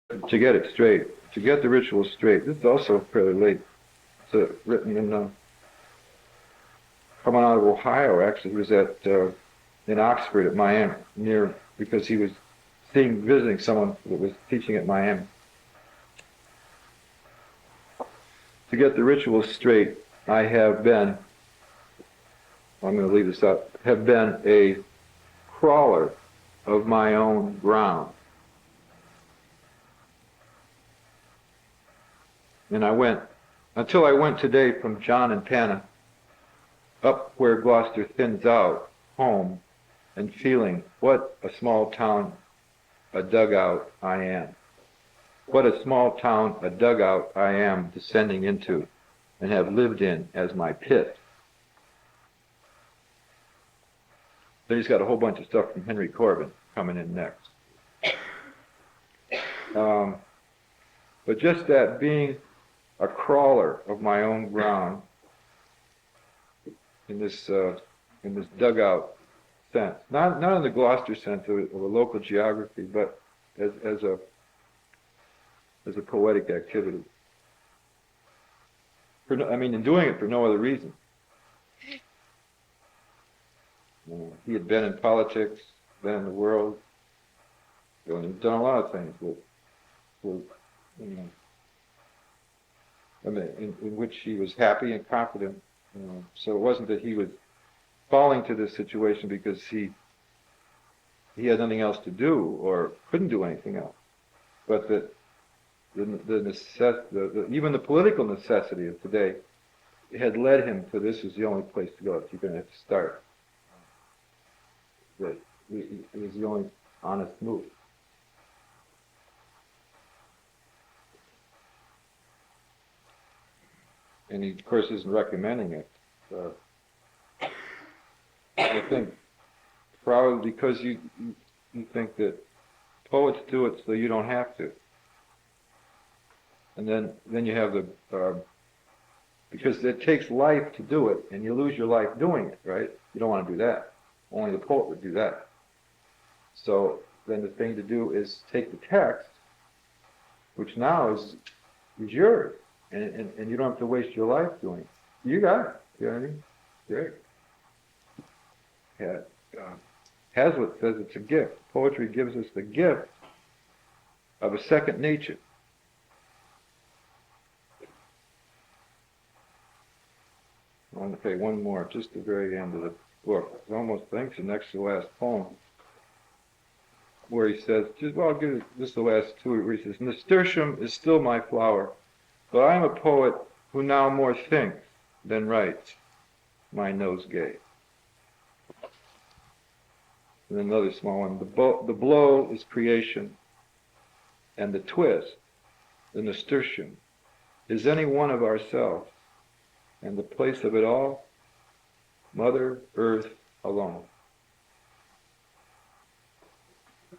to get it straight, to get the ritual straight. This is also fairly late. It's written in coming out of Ohio. Actually, he was at in Oxford at Miami, near because he was visiting someone that was teaching at Miami. To get the ritual straight, I have been. I'm going to leave this up. Have been a crawler of my own ground. And I went, until I went today from John and Panna up where Gloucester thins out, home, and feeling what a small town, a dugout I am. What a small town, a dugout I am descending into and have lived in as my pit. Then he's got a whole bunch of stuff from Henry Corbin coming in next. But just that being a crawler of my own ground in this dugout sense, not in the Gloucester sense of a local geography, but as a poetic activity. And doing it for no other reason. He had been in politics, been in the world, he'd done a lot of things in which he was happy and confident. So it wasn't that he was falling to this situation because he had nothing else to do or couldn't do anything else, but that even the political necessity of today had led him to this is the only place to go. You're going to have to start. That it was the only honest move. And he, of course, isn't recommending it. I think probably because you think that poets do it so you don't have to. And then you have because it takes life to do it, and you lose your life doing it, right? You don't want to do that. Only the poet would do that. So then the thing to do is take the text, which now is yours, and you don't have to waste your life doing it. You got it. You know what I mean? Great. Hazlitt says it's a gift. Poetry gives us the gift of a second nature. I want to say one more, just the very end of the book. It's almost, I think, the next to the last poem, where he says, I'll give it just the last two, where he says, "Nasturtium is still my flower, but I am a poet who now more thinks than writes my nosegay." And another small one, the blow is creation, and the twist, the nasturtium, is any one of ourselves, and the place of it all, Mother Earth alone.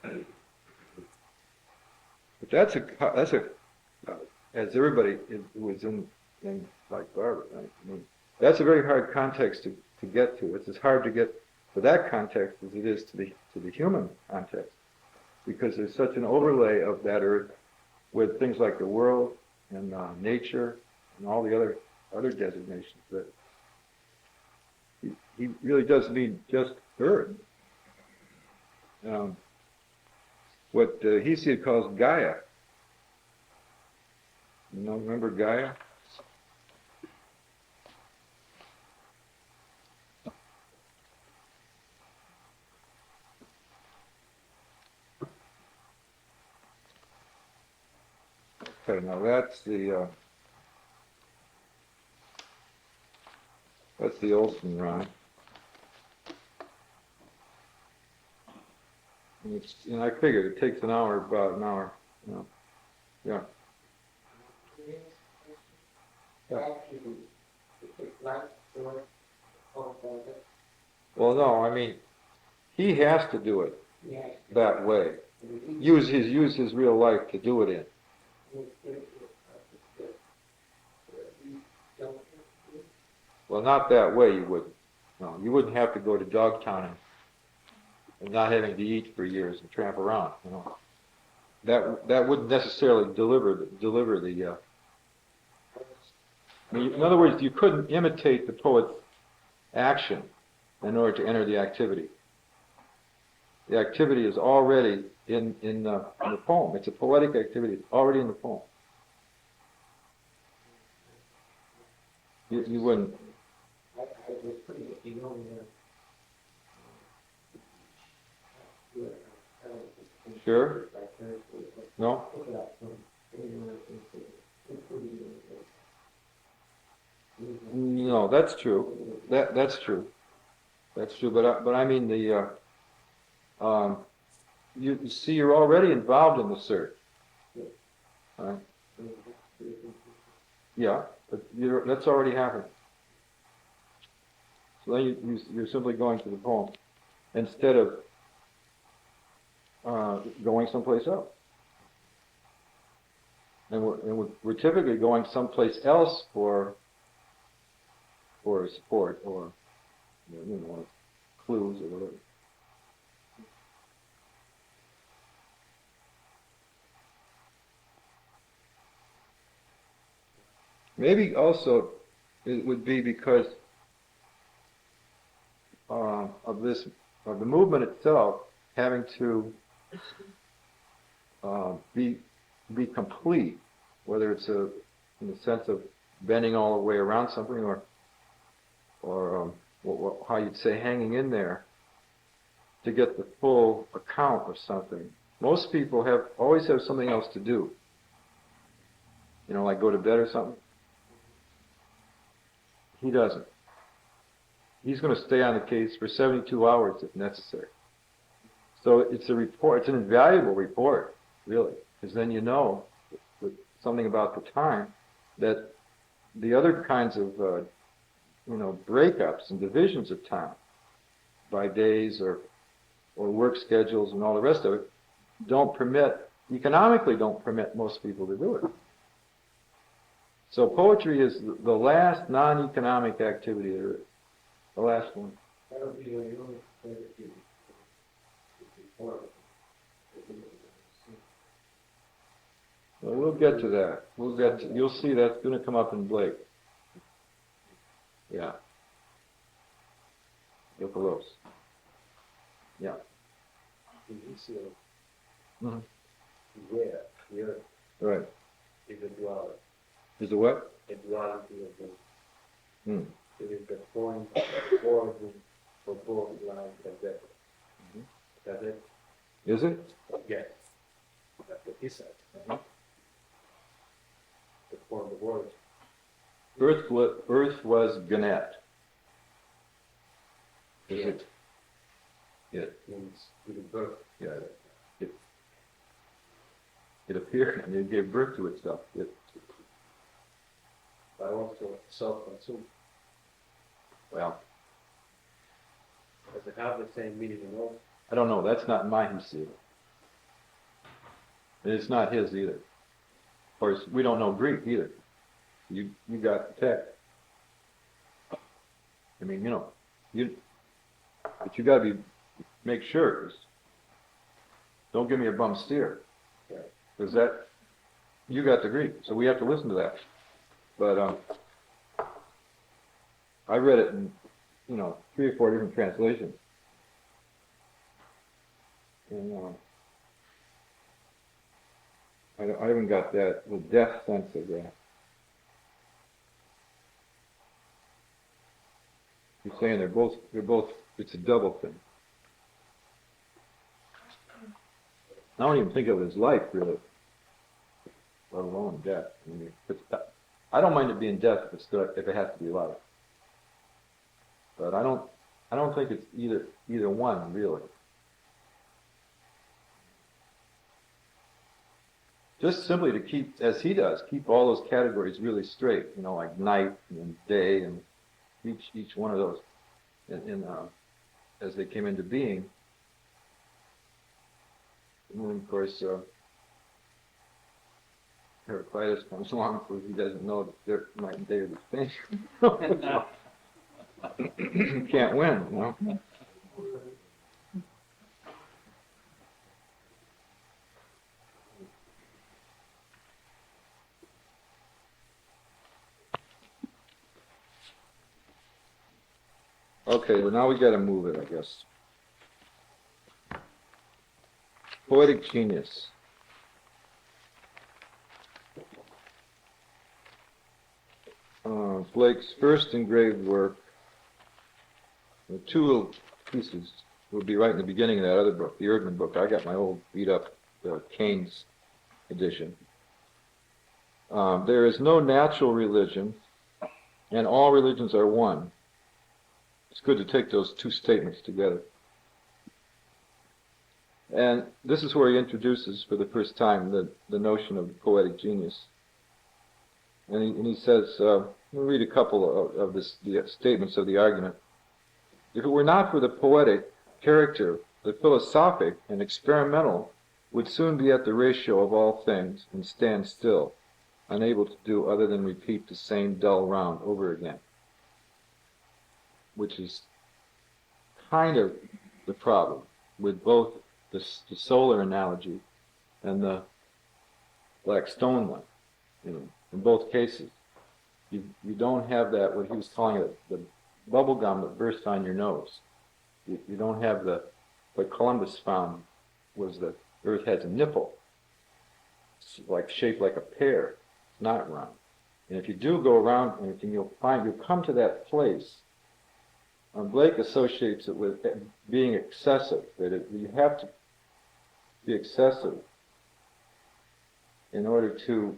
But that's as everybody who was in like Barbara, right? I mean, that's a very hard context to get to. It's as hard to get to that context as it is to the human context, because there's such an overlay of that earth with things like the world and nature and all the other designations that he really does mean just earth. What Hesiod calls Gaia. Remember Gaia? Okay, now that's the Olson rhyme. And I figured it takes about an hour. Yeah. Well, no, I mean, he has to do it that way. Use his real life to do it in. Well, not that way. You wouldn't. No, you wouldn't have to go to Dogtown and not having to eat for years and tramp around. that wouldn't necessarily deliver the. I mean, in other words, you couldn't imitate the poet's action in order to enter the activity. The activity is already in the poem. It's a poetic activity. It's already in the poem. You wouldn't. Sure? No? No, that's true. That's true. That's true. But I mean the you see, you're already involved in the search. Right? Yeah, but that's already happened. So then you're simply going to the poem instead of going someplace else. And we're typically going someplace else for support or clues or whatever. Maybe also it would be because of the movement itself having to be complete, whether it's in the sense of bending all the way around something or how you'd say hanging in there to get the full account of something. Most people always have something else to do. Like go to bed or something. He doesn't. He's going to stay on the case for 72 hours if necessary. So it's a report. It's an invaluable report, really, because then you know with something about the time that the other kinds of breakups and divisions of time by days or work schedules and all the rest of it economically don't permit most people to do it. So poetry is the last non-economic activity there is. The last one. Well, we'll get to that. You'll see that's going to come up in Blake. Yeah. Yokolos. Yeah. Mm-hmm. Right. Is the what? A duality of the. Hmm. It is the point of origin for both life and death. Mm-hmm. Is that it? Is it? Yes. That's what he said. The point of origin. Earth was Gannett. Is it? It means giving birth. Yeah. It appeared and it gave birth to itself. But also self-consumed. Well, does it have the same meaning in all? I don't know. That's not my Hussein. And it's not his either. Of course, we don't know Greek either. You got the text. I mean, but you got to make sure. 'Cause don't give me a bum steer. Because you got the Greek, so we have to listen to that. But I read it in 3 or 4 different translations, and I haven't got the depth sense of that. You're saying they're both. It's a double thing. I don't even think of it as life, really, let alone death. I mean, I don't mind it being death if it has to be life, but I don't think it's either one really. Just simply to keep, as he does, keep all those categories really straight. Like night and day, and each one of those, as they came into being. And then, of course, Heraclitus comes along, so he doesn't know that night and day are the same. You can't win, Okay, well now we got to move it, I guess. Poetic genius. Blake's first engraved work, the two little pieces will be right in the beginning of that other book, the Erdman book. I got my old beat-up Keynes edition. There is no natural religion, and all religions are one. It's good to take those two statements together. And this is where he introduces for the first time the notion of poetic genius. And he says, we'll read a couple of the statements of the argument. If it were not for the poetic character, the philosophic and experimental would soon be at the ratio of all things and stand still, unable to do other than repeat the same dull round over again. Which is kind of the problem with both the solar analogy and the black stone one. In both cases, you don't have that, what he was calling it, the bubble gum that burst on your nose. You don't have what Columbus found was that Earth has a nipple. It's shaped like a pear. It's not round. And if you do go around, and you'll come to that place. Blake associates it with being excessive, that you have to be excessive in order to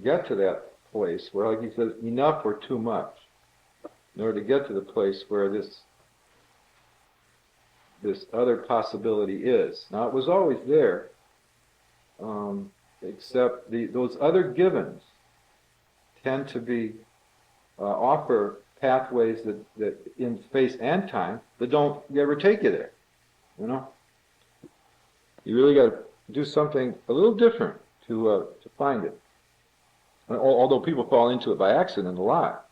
get to that place where, like he says, enough or too much. In order to get to the place where this other possibility is. Now, it was always there, except those other givens tend to offer pathways that in space and time that don't ever take you there. You really got to do something a little different to find it. Although people fall into it by accident a lot,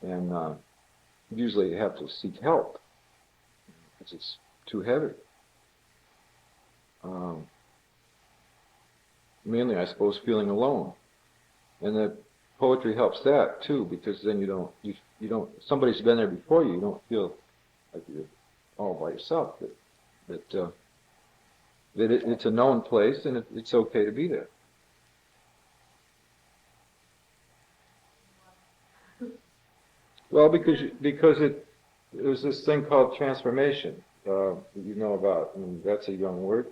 and usually you have to seek help because it's too heavy. Mainly, I suppose, feeling alone, and that poetry helps that too, because then you don't. Somebody's been there before you. You don't feel like you're all by yourself. That it's a known place, and it's okay to be there. Well, because there's this thing called transformation that you know about, and that's a young word.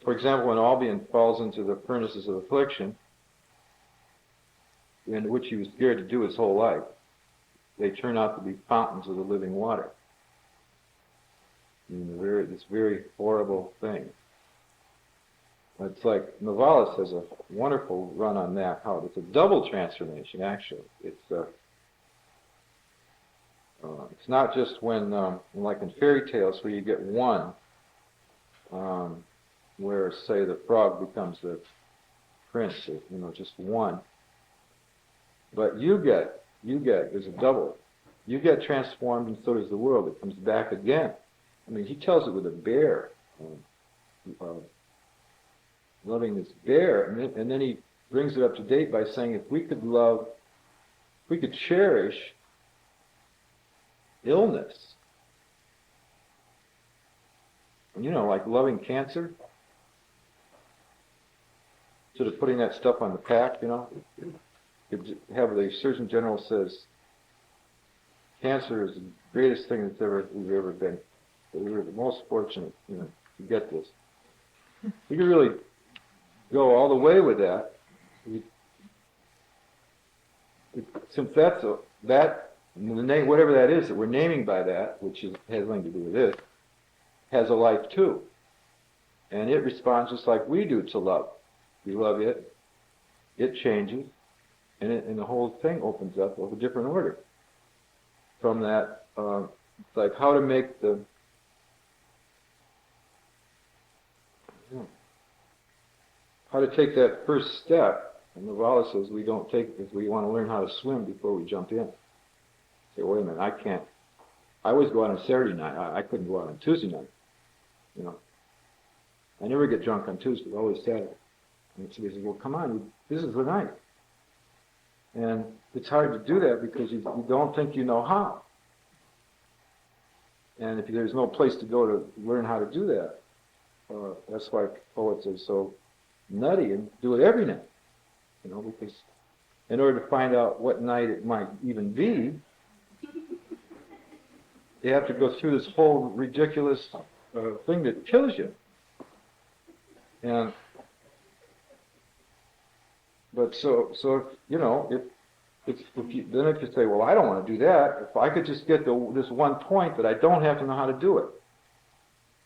For example, when Albion falls into the furnaces of affliction, in which he was scared to do his whole life, they turn out to be fountains of the living water. This very horrible thing. It's like Novalis has a wonderful run on that. How it's a double transformation, actually. It's not just when, like in fairy tales, where you get one, where say the frog becomes the prince, just one. But you get there's a double. You get transformed, and so does the world. It comes back again. He tells it with a bear. Loving this bear, and then he brings it up to date by saying, if we could cherish illness, like loving cancer, sort of putting that stuff on the pack, you'd have the Surgeon General says, cancer is the greatest thing we've ever been. We were the most fortunate, to get this. We could really go all the way with that. Since that's the name, whatever that is that we're naming by that, which has nothing to do with it, has a life too, and it responds just like we do to love. We love it, it changes, and the whole thing opens up of a different order. From that, it's like how to make how to take that first step. And Novalis says we don't take it because we want to learn how to swim before we jump in. Say, wait a minute, I can't. I always go out on Saturday night. I couldn't go out on Tuesday night. I never get drunk on Tuesday, always Saturday. And so he says, well, come on, this is the night. And it's hard to do that because you don't think you know how. And if there's no place to go to learn how to do that, that's why poets are so nutty and do it every night. Because in order to find out what night it might even be, you have to go through this whole ridiculous thing that kills you. But if you say, well, I don't want to do that. If I could just get this one point that I don't have to know how to do it.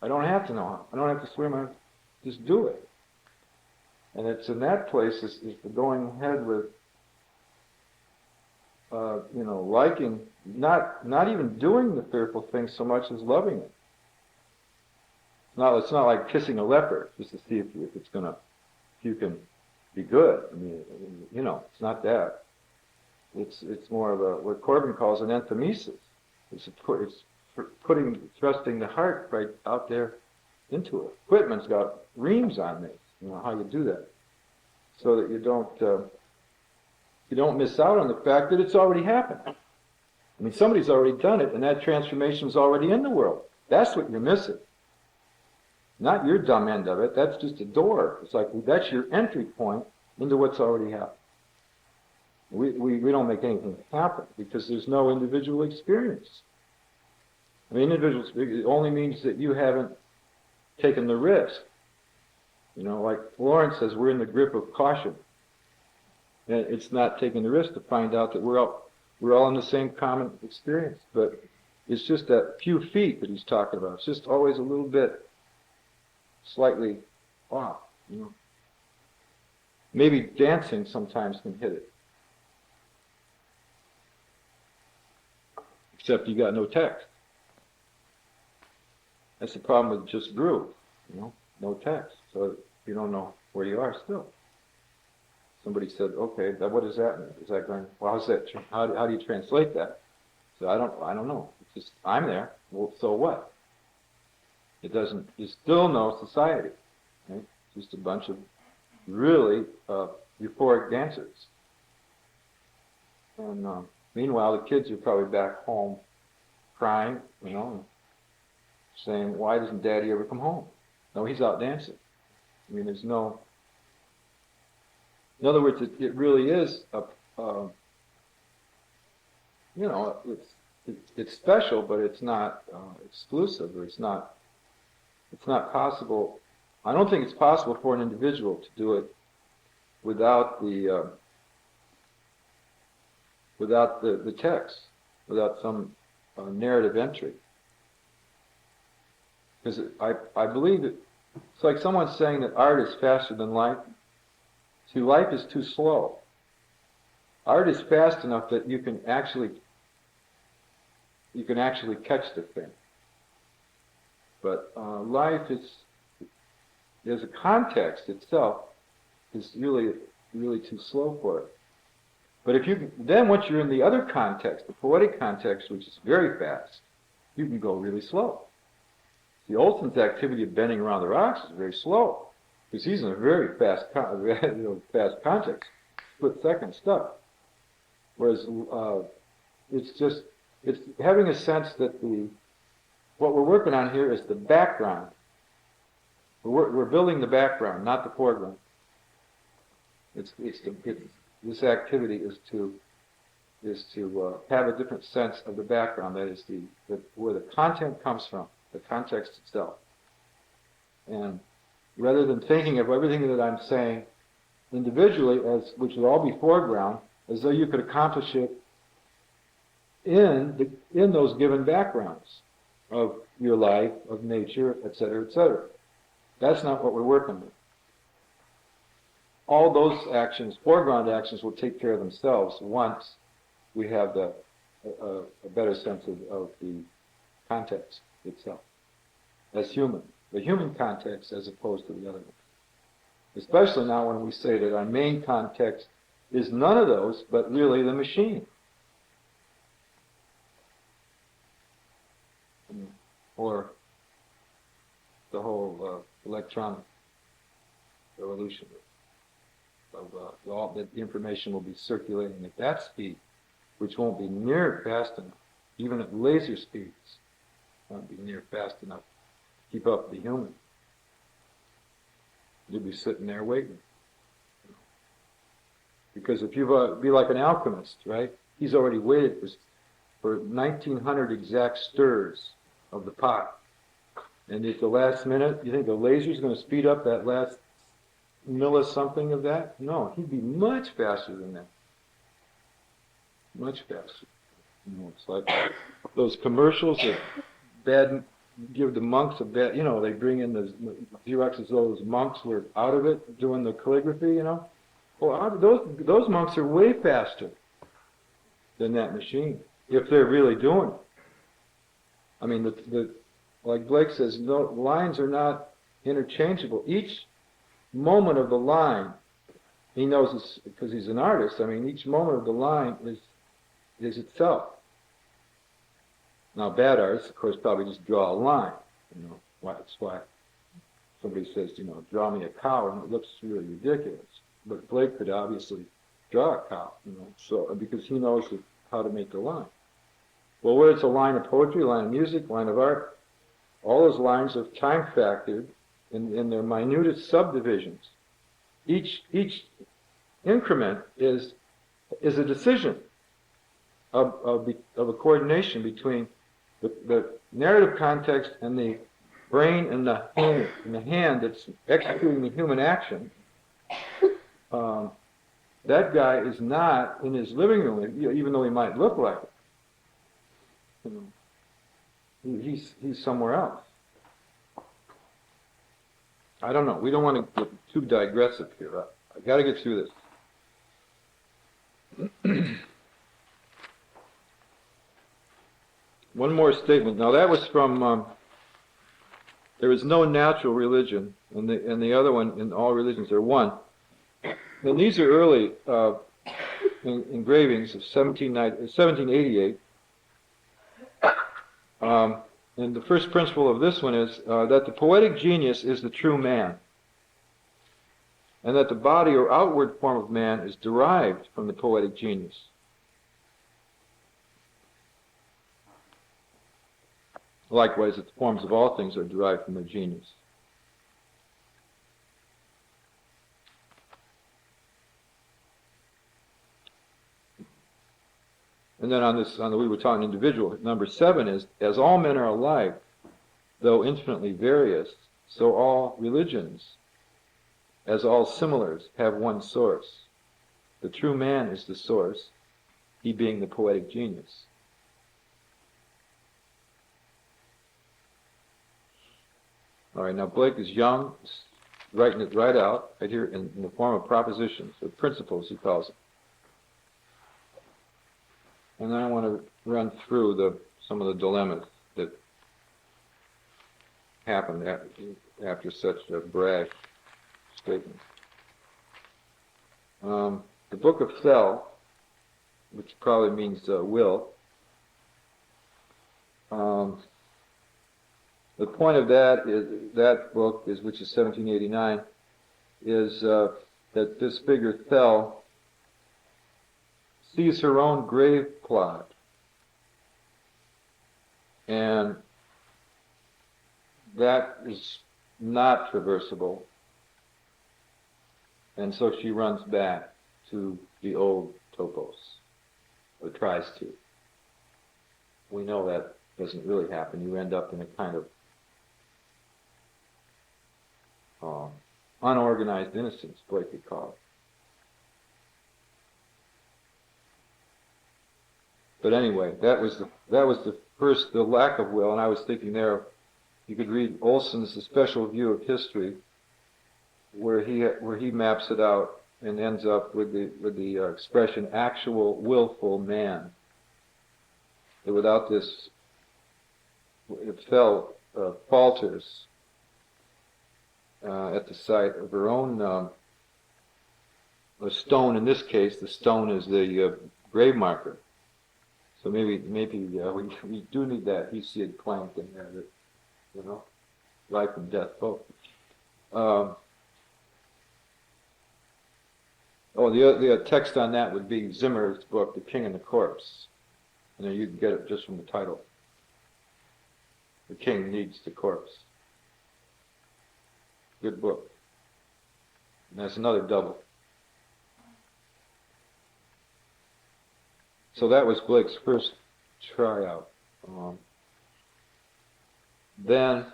I don't have to know how. I don't have to swim. I just do it. And it's in that place is the going ahead with, liking, not even doing the fearful thing so much as loving it. It's not like kissing a leopard just to see if you can be good. I mean, it's not that. It's more of what Corbin calls an enthemesis. It's thrusting the heart right out there into it. Whitman's got reams on this, how you do that, so that you don't miss out on the fact that it's already happened. I mean, somebody's already done it, and that transformation's already in the world. That's what you're missing. Not your dumb end of it. That's just a door. It's like that's your entry point into what's already happened. We don't make anything happen because there's no individual experience. I mean, it only means that you haven't taken the risk. Like Lawrence says, we're in the grip of caution. And it's not taking the risk to find out that we're all in the same common experience. But it's just that few feet that he's talking about. It's just always a little bit slightly off. Maybe dancing sometimes can hit it. Except you got no text. That's the problem with just groove, no text. So you don't know where you are still. Somebody said, okay, what does that mean? Is that going, well, how do you translate that? So I don't know. It's just, I'm there. Well, so what? There's still no society. Right? Just a bunch of really euphoric dancers. And meanwhile, the kids are probably back home crying, saying, why doesn't Daddy ever come home? No, he's out dancing. I mean, there's no... In other words, it really is it's special, but it's not exclusive, or it's not possible. I don't think it's possible for an individual to do it without the text, without some narrative entry. Because I believe it's like someone saying that art is faster than life. See, life is too slow. Art is fast enough that you can actually catch the thing. But life there's a context itself is really, really too slow for it. But then once you're in the other context, the poetic context, which is very fast, you can go really slow. See, Olson's activity of bending around the rocks is very slow. Because he's in a very fast context, split-second stuff. Whereas it's having a sense that what we're working on here is the background. We're building the background, not the foreground. This activity is to have a different sense of the background. That is where the content comes from, the context itself, and rather than thinking of everything that I'm saying individually, which would all be foreground, as though you could accomplish it in those given backgrounds of your life, of nature, etc., etc. That's not what we're working with. All those actions, foreground actions, will take care of themselves once we have a better sense of the context itself as human. The human context as opposed to the other one. Especially now when we say that our main context is none of those, but really the machine. Or the whole electronic revolution. all that information will be circulating at that speed, which won't be near fast enough, even at laser speeds, won't be near fast enough to keep up with the human. You'll be sitting there waiting. Because if you be like an alchemist, right? He's already waited for 1900 exact stirs of the pot. And at the last minute, you think the laser's going to speed up that last millisomething of that? No, he'd be much faster than that. Much faster. It's like those commercials that give the monks a bad, they bring in the Xerox as though those monks were out of it doing the calligraphy, Well, those monks are way faster than that machine, if they're really doing it. I mean, like Blake says, no, lines are not interchangeable. Each moment of the line, he knows this because he's an artist. I mean, each moment of the line is itself. Now, bad artists, of course, probably just draw a line. That's why somebody says, draw me a cow, and it looks really ridiculous. But Blake could obviously draw a cow, so because he knows how to make the line. Well, whether it's a line of poetry, a line of music, a line of art, all those lines are time factored in their minutest subdivisions. Each increment is a decision of a coordination between the narrative context and the brain and the hand that's executing the human action. That guy is not in his living room, even though he might look like it. He's somewhere else. I don't know. We don't want to get too digressive here. I got to get through this. One more statement. Now that was from. There is no natural religion, and the other one, in all religions are one. And these are early engravings of 1788. And the first principle of this one is that the poetic genius is the true man, and that the body or outward form of man is derived from the poetic genius. Likewise, that the forms of all things are derived from their genius. And then we were talking individual, number 7 is, as all men are alike, though infinitely various, so all religions, as all similars, have one source. The true man is the source, he being the poetic genius. All right, now Blake is young, writing it right out, right here in the form of propositions, or principles, he calls it. And then I want to run through some of the dilemmas that happened after such a brash statement. The Book of Thel, which probably means will. The point of that book which is 1789, is that this figure Thel sees her own grave plot, and that is not traversable, and so she runs back to the old topos, or tries to. We know that doesn't really happen. You end up in a kind of unorganized innocence, Blake could call it. But anyway, that was the first, the lack of will, and I was thinking there, you could read Olson's The Special View of History, where he maps it out and ends up with the expression actual willful man. That without this, it falters at the site of her own a stone. In this case, the stone is the grave marker. So maybe we do need that Hesiod plank in there, that life and death both. Oh, the text on that would be Zimmer's book, The King and the Corpse. And then you can get it just from the title. The King Needs the Corpse. Good book. And that's another double. So that was Blake's first tryout. Then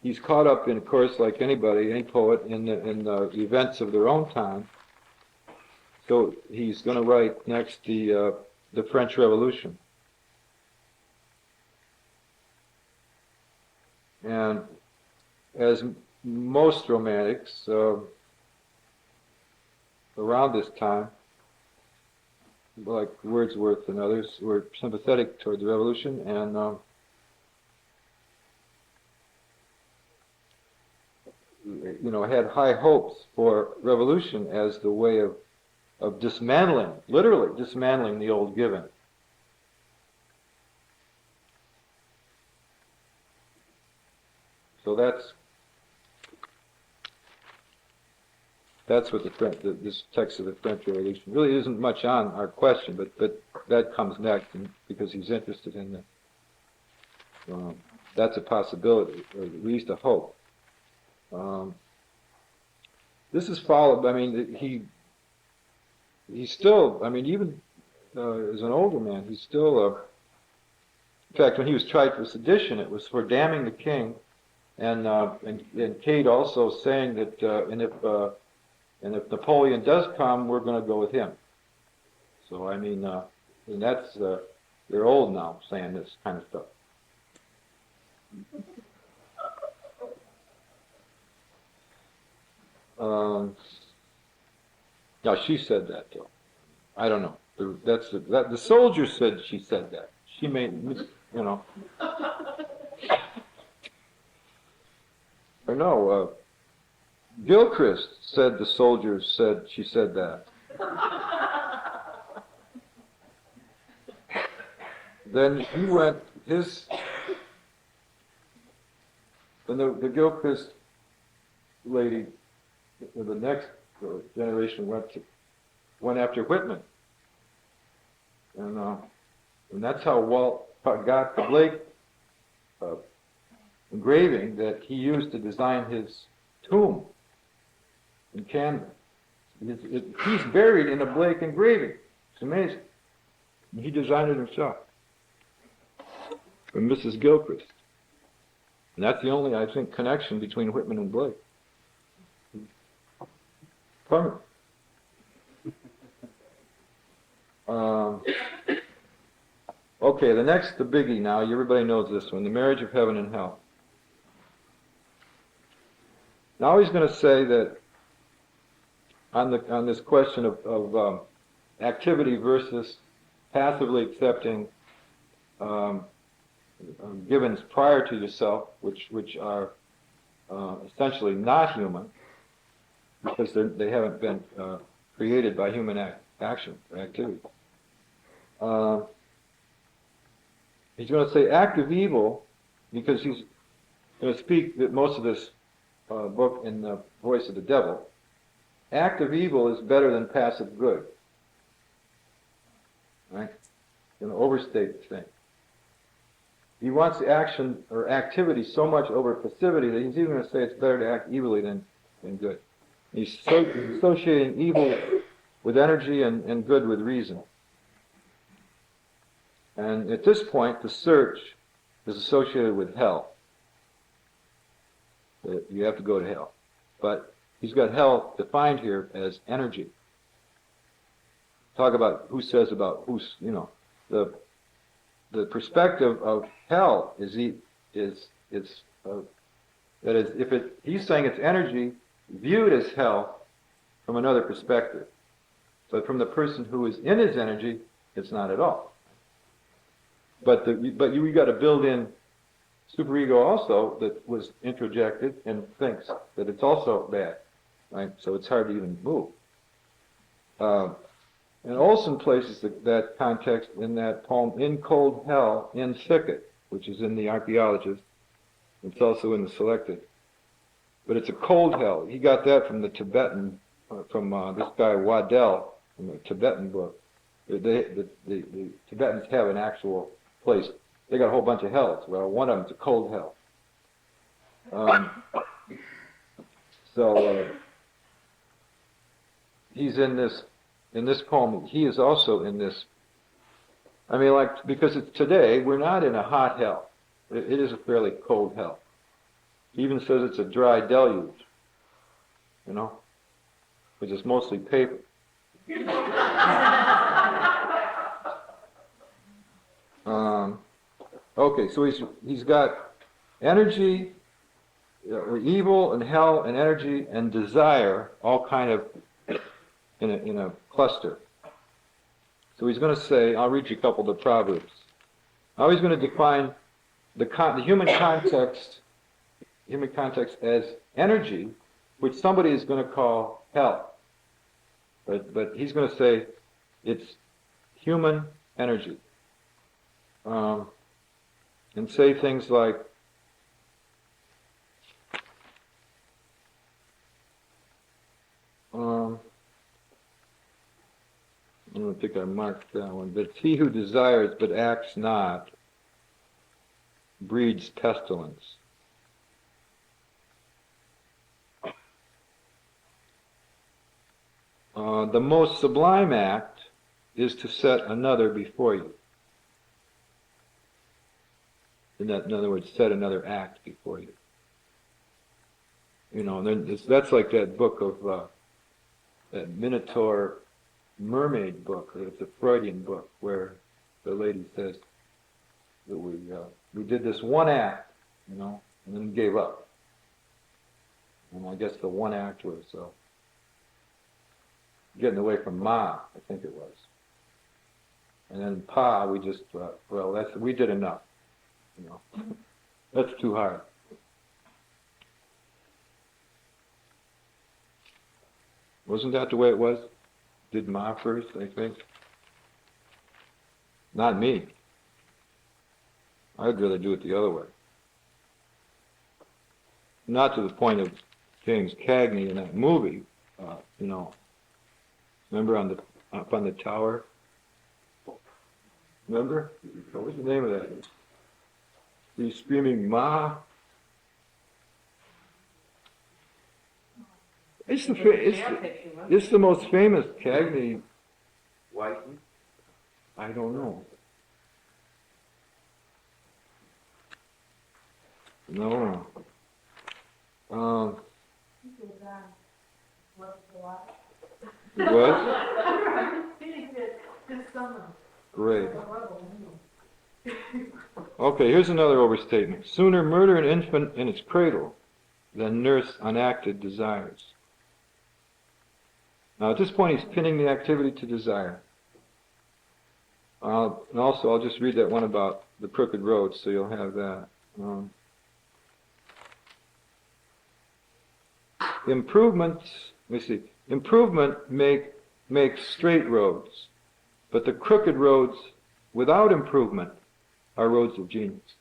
he's caught up in, of course, like anybody, any poet, in the events of their own time. So he's going to write next the French Revolution. And as most romantics around this time, like Wordsworth and others, were sympathetic toward the revolution and had high hopes for revolution as the way of dismantling, literally dismantling the old given. So that's what this text of the French Revolution really isn't much on our question, but that comes next, because he's interested in that's a possibility, or at least a hope. This is followed. I mean, he's still. I mean, even as an older man, he's still. In fact, when he was tried for sedition, it was for damning the king, and Cade also saying that, and if Napoleon does come, we're going to go with him. So I mean, and that's they're old now saying this kind of stuff. Now she said that though. I don't know. The soldier said she said that. She made, Or no. Gilchrist said the soldier said she said that. Then he went when the Gilchrist lady, the next generation went after Whitman, and that's how Walt got the Blake engraving that he used to design his tomb in Canada. He's buried in a Blake engraving. It's amazing. And he designed it himself for Mrs. Gilchrist. And that's the only, I think, connection between Whitman and Blake. Permanent. Okay, the biggie now. Everybody knows this one, The Marriage of Heaven and Hell. Now he's going to say that on this question of activity versus passively accepting givens prior to yourself, which are essentially not human, because they haven't been created by human action or activity. He's going to say active evil, because he's going to speak that most of this book in the voice of the devil. Active evil is better than passive good. Right? Going to overstate the thing. He wants action or activity so much over passivity that he's even going to say it's better to act evilly than good. He's associating evil with energy and good with reason. And at this point, the search is associated with hell. You have to go to hell. But he's got hell defined here as energy. Talk about who says about who's, the perspective of hell is that is, he's saying it's energy viewed as hell from another perspective. But from the person who is in his energy, it's not at all. But you got to build in superego also that was introjected and thinks that it's also bad, right? So it's hard to even move. And Olson places that context in that poem, In Cold Hell, in Thicket, which is in The Archaeologist. It's also in the Selected. but it's a cold hell. He got that from the Tibetan, from this guy Waddell, from the Tibetan book. The Tibetans have an actual place. They got a whole bunch of hells. Well, one of them's a cold hell. He's in this poem. He is also in this. I mean, like, because it's today, we're not in a hot hell. It is a fairly cold hell. He even says it's a dry deluge, you know, which is mostly paper. Okay, so he's got energy, evil and hell and energy and desire, all kind of in a cluster. So he's going to say, I'll read you a couple of the proverbs. Now he's going to define the human context as energy, which somebody is going to call hell. But he's going to say it's human energy. And say things like, I don't think I marked that one, but he who desires but acts not breeds pestilence. The most sublime act is to set another before you. In other words, set another act before you. You know, and then that's like that book of that Minotaur mermaid book. It's a Freudian book where the lady says that we did this one act, you know, and then gave up. And I guess the one act was getting away from Ma, I think it was. And then Pa, we just thought, well, we did enough. You know, that's too hard. Wasn't that the way it was? Did Ma first, I think? Not me. I'd rather do it the other way. Not to the point of James Cagney in that movie, you know. Remember up on the tower? Remember? What was the name of that? He's screaming, Ma. It's the most famous Cagney. Whiten? I don't know. No. It was? Great. Okay, here's another overstatement. Sooner murder an infant in its cradle than nurse unacted desires. Now at this point he's pinning the activity to desire. And also I'll just read that one about the crooked road so you'll have that. Improvement makes straight roads, but the crooked roads without improvement are roads of genius.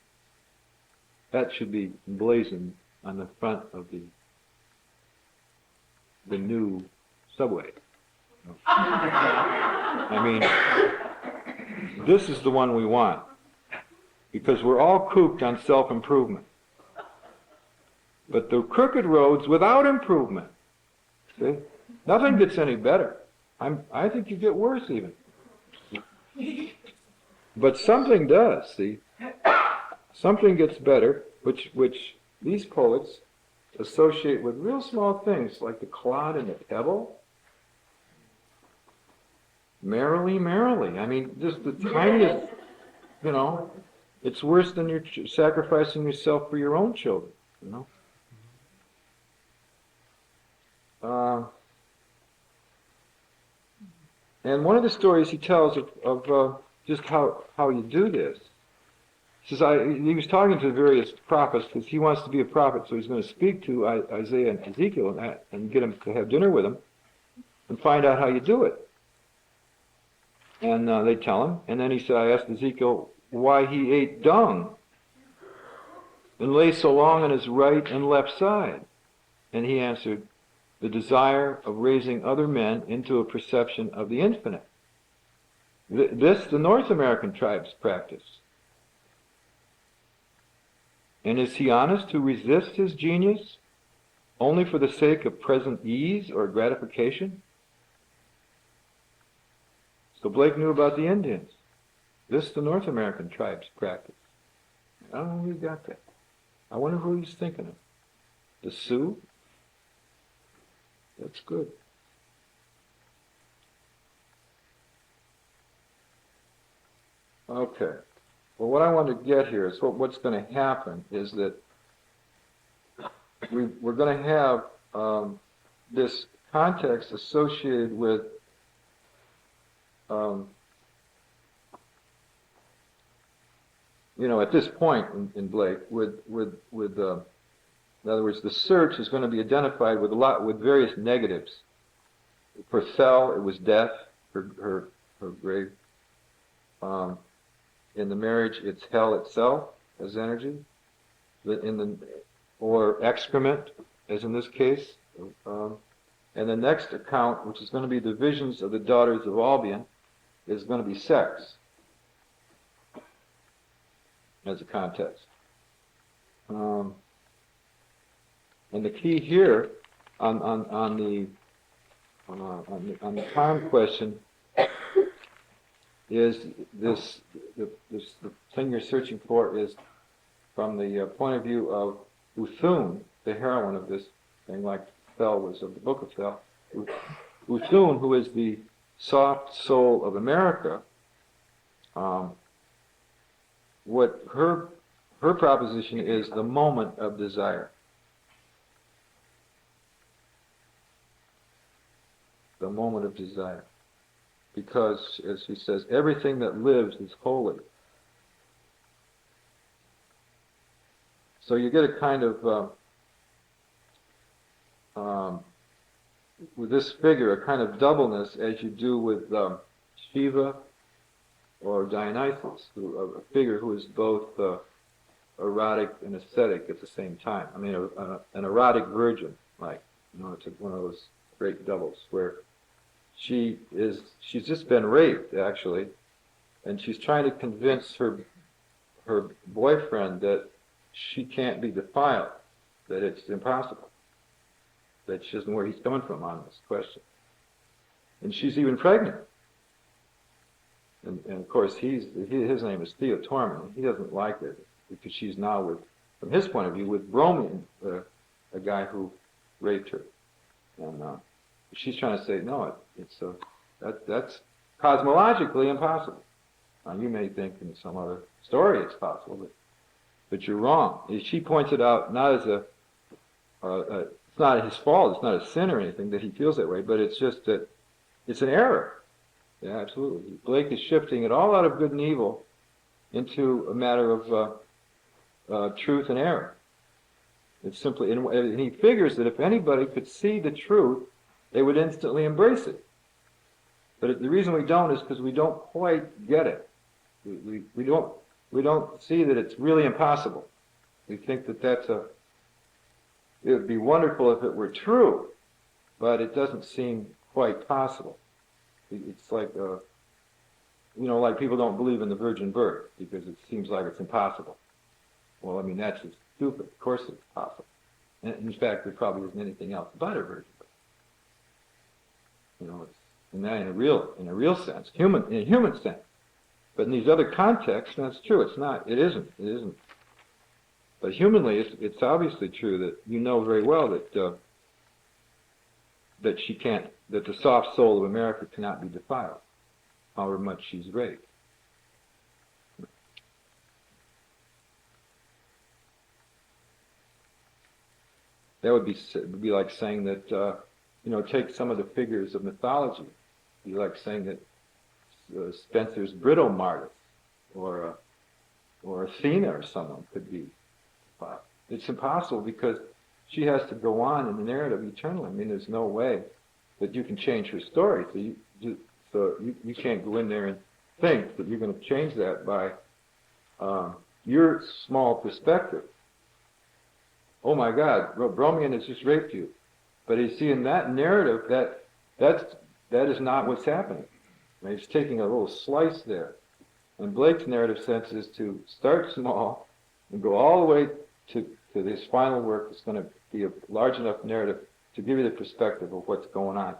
That should be emblazoned on the front of the new subway. I mean, this is the one we want, because we're all cooped on self-improvement. But the crooked roads without improvement, see, nothing gets any better. I think you get worse even. But something does, see. Something gets better, which these poets associate with real small things, like the clod and the pebble. Merrily, merrily. I mean, just the tiniest, you know, it's worse than you're sacrificing yourself for your own children, you know. And one of the stories he tells of just how you do this. He says, he was talking to the various prophets because he wants to be a prophet, so he's going to speak to Isaiah and Ezekiel and get them to have dinner with him and find out how you do it. And they tell him, and then he said, I asked Ezekiel why he ate dung and lay so long on his right and left side. And he answered, the desire of raising other men into a perception of the infinite. This the North American tribes practice. And is he honest to resist his genius only for the sake of present ease or gratification? So Blake knew about the Indians. This the North American tribes practice. I don't know who got that. I wonder who he's thinking of. The Sioux? That's good. Okay. Well, what I want to get here is what's going to happen is that we're going to have this context associated with at this point in Blake, with in other words, the search is going to be identified with various negatives. For Thel, it was death, her grave. In the marriage, it's hell itself as energy. Or excrement, as in this case. And the next account, which is going to be the visions of the daughters of Albion, is going to be sex as a context. And the key here on the time question is the thing you're searching for is from the point of view of Uthun, the heroine of this thing, like Thel was of the Book of Thel. Uthun, who is the soft soul of America, what her proposition is the moment of desire. The moment of desire. Because, as he says, everything that lives is holy. So you get a kind of, with this figure, a kind of doubleness as you do with Shiva or Dionysus, a figure who is both erotic and ascetic at the same time. I mean, an erotic virgin, like, it's one of those great doubles where she's just been raped, actually, and she's trying to convince her boyfriend that she can't be defiled, that it's impossible, that she doesn't know where he's coming from on this question. And she's even pregnant. And of course, his name is Theo Torman. He doesn't like it because she's now, from his point of view, with Bromian, a guy who raped her. And she's trying to say, no, that's cosmologically impossible. Now, you may think in some other story it's possible, but you're wrong. She points it out not as it's not his fault, it's not a sin or anything that he feels that way, but it's just that it's an error. Yeah, absolutely. Blake is shifting it all out of good and evil into a matter of truth and error. It's simply, and he figures that if anybody could see the truth, they would instantly embrace it. But the reason we don't is because we don't quite get it. We don't see that it's really impossible. We think that it would be wonderful if it were true, but it doesn't seem quite possible. It's like, like people don't believe in the virgin birth because it seems like it's impossible. Well, I mean, that's just stupid. Of course it's possible. And in fact, there probably isn't anything else but a virgin birth. In a real sense, in a human sense. But in these other contexts, that's true. It's not. It isn't. But humanly, it's obviously true that you know very well that that the soft soul of America cannot be defiled, however much she's raped. That would be like saying that take some of the figures of mythology. It'd be like saying that Spencer's Britomart or Athena or someone could be defiled. It's impossible because she has to go on in the narrative eternally. I mean, there's no way that you can change her story. So you can't go in there and think that you're going to change that by your small perspective. oh my God, Bromian has just raped you. But you see, in that narrative, that is not what's happening. I mean, he's taking a little slice there. And Blake's narrative sense is to start small and go all the way to his final work. It's going to be a large enough narrative to give you the perspective of what's going on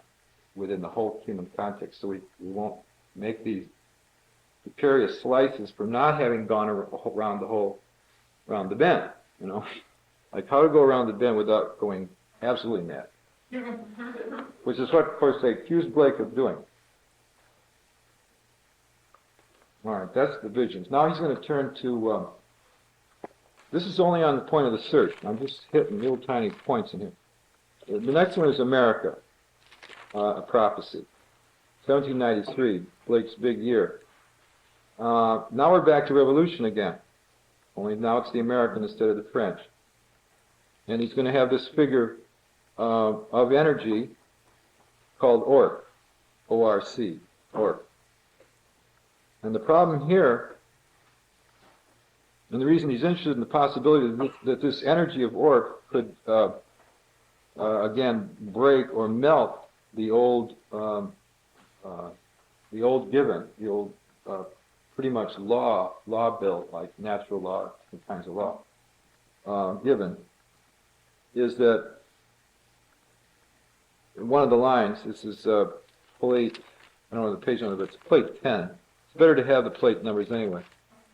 within the whole human context. So we won't make these precarious slices for not having gone around the bend, you know. Like how to go around the bend without going absolutely mad. Which is what, of course, they accused Blake of doing. All right, that's the visions. Now he's going to turn to, this is only on the point of the search. I'm just hitting little tiny points in here. The next one is America, a prophecy. 1793, Blake's big year. Now we're back to revolution again. Only now it's the American instead of the French. And he's going to have this figure of energy called Orc, O-R-C, Orc. And the problem here, and the reason he's interested in the possibility that this energy of Orc could, again, break or melt the old given, the old pretty much law built, like natural law, different kinds of law, given, is that one of the lines, this is plate, I don't know the page number, but it's plate 10. It's better to have the plate numbers anyway,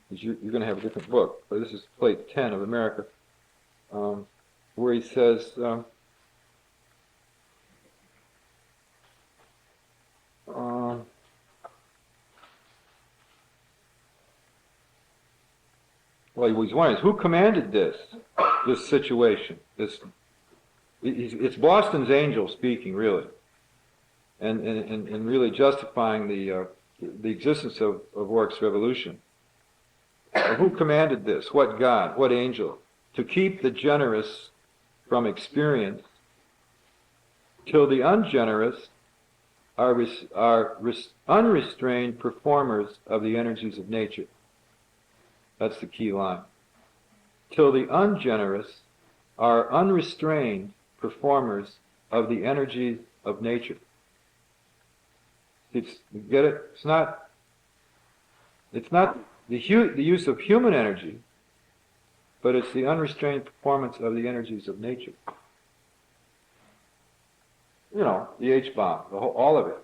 because you're going to have a different book. But this is plate 10 of America, where he says, well, he's wondering, who commanded this situation? It's Boston's angel speaking, really, and really justifying the existence of Orc's revolution. Who commanded this? What God? What angel? To keep the generous from experience, till the ungenerous are unrestrained performers of the energies of nature. That's the key line. Till the ungenerous are unrestrained performers of the energies of nature. You get it? It's not the use of human energy, but it's the unrestrained performance of the energies of nature. You know, the H-bomb, all of it.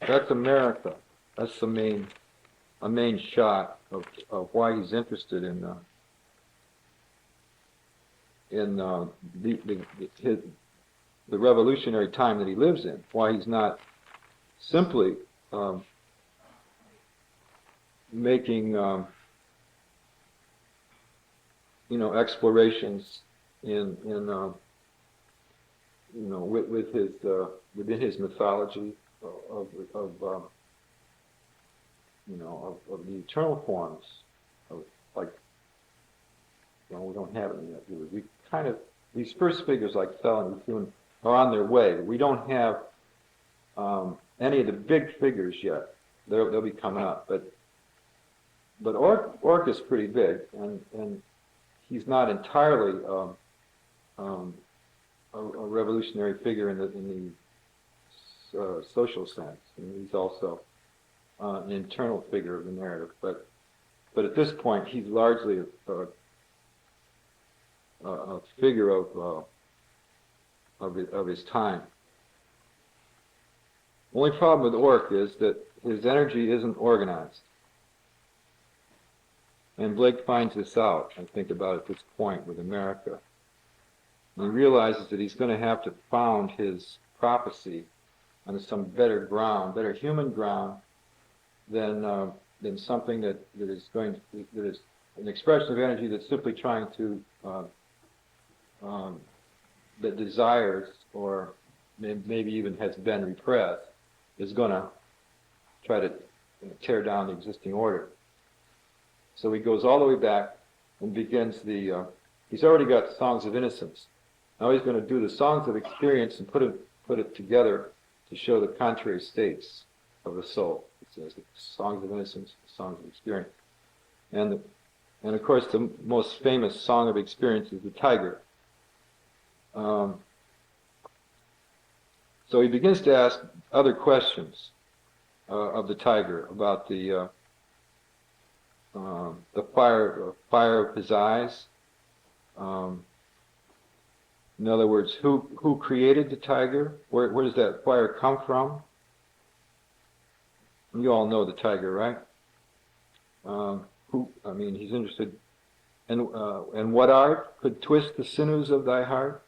That's America. That's a main shot of why he's interested in the revolutionary time that he lives in. Why he's not simply making explorations with his within his mythology of the eternal forms of, like, we don't have any yet. We kind of, these first figures like Thel and Bethune are on their way. We don't have any of the big figures yet. They'll be coming up, but Orc is pretty big, and he's not entirely a revolutionary figure in the social sense. And he's also an internal figure of the narrative, but at this point he's largely a figure of his time. Only problem with Orc is that his energy isn't organized, and Blake finds this out, I think, about at this point with America. And he realizes that he's going to have to found his prophecy on some better ground, better human ground, than something that is an expression of energy that's simply trying to that desires, or maybe even has been repressed, is going to try to tear down the existing order. So he goes all the way back and begins he's already got songs of innocence. Now he's going to do the songs of experience and put it together to show the contrary states of the soul, It says songs of innocence, songs of experience, and of course the most famous song of experience is the tiger. So he begins to ask other questions of the tiger about the fire of his eyes. In other words, who created the tiger? Where does that fire come from? You all know the tiger, right? He's interested. And what art could twist the sinews of thy heart?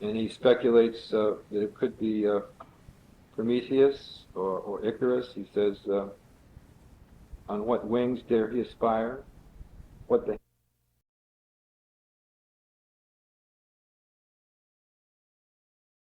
And he speculates that it could be Prometheus or Icarus. He says, on what wings dare he aspire? What the